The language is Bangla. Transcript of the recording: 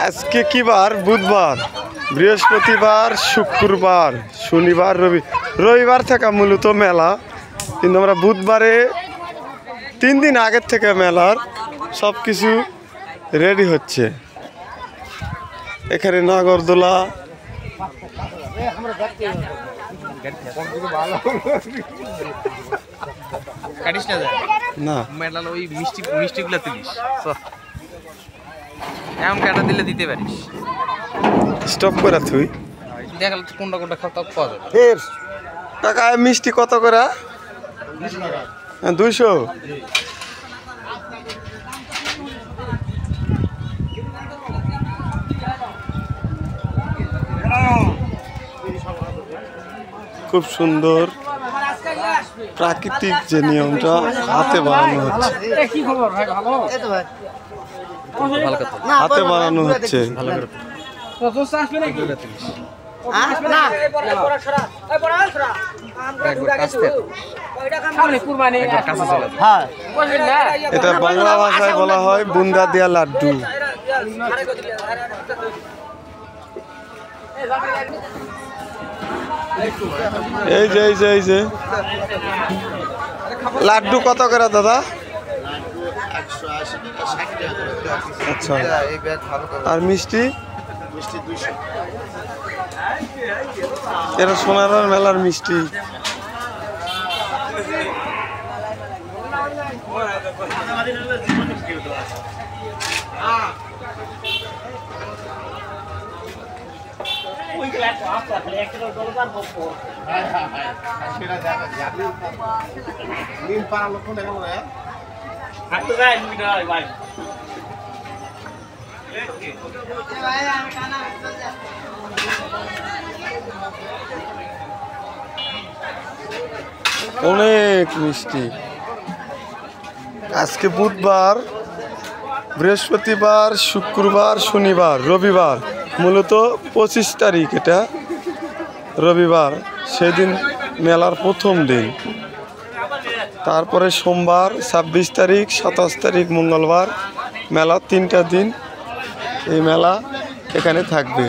আজকে কি বার? বুধবার, বৃহস্পতিবার, শুক্রবার, শনিবার, রবিবার থেকে মূলত মেলা, কিন্তু আমরা বুধবারে 3 দিন আগের থেকে মেলার সব কিছু রেডি হচ্ছে। এখানে নাগরদোলা, না মেলার ওই মিষ্টিগুলো তুলিস, এমন কাটা দিলে দিতে পারিস। স্টপ করে তুই দেখাল কোনটা কোনটা খাওয়া পাওয়া যাবে। ফের টাকা মিষ্টি কত করে? 200। খুব সুন্দর প্রাকৃতিক যে নিয়মটা হাতে বানানো হচ্ছে, হাতে বানানো হচ্ছে। এটা বাংলা ভাষায় বলা হয় বুন্দা দিয়া লাড্ডু। এই যে এই যে এই যে লাড্ডু কত করে দাদা? আচ্ছা, আর মিষ্টি? এরা সোনার মেলার মিষ্টি। অনেক মিষ্টি। আজকে বুধবার, বৃহস্পতিবার, শুক্রবার, শনিবার, রবিবার, মূলত 25 তারিখ, এটা রবিবার, সেদিন মেলার প্রথম দিন। তারপরে সোমবার 26 তারিখ, 27 তারিখ মঙ্গলবার, মেলা 3টা দিন এই মেলা এখানে থাকবে।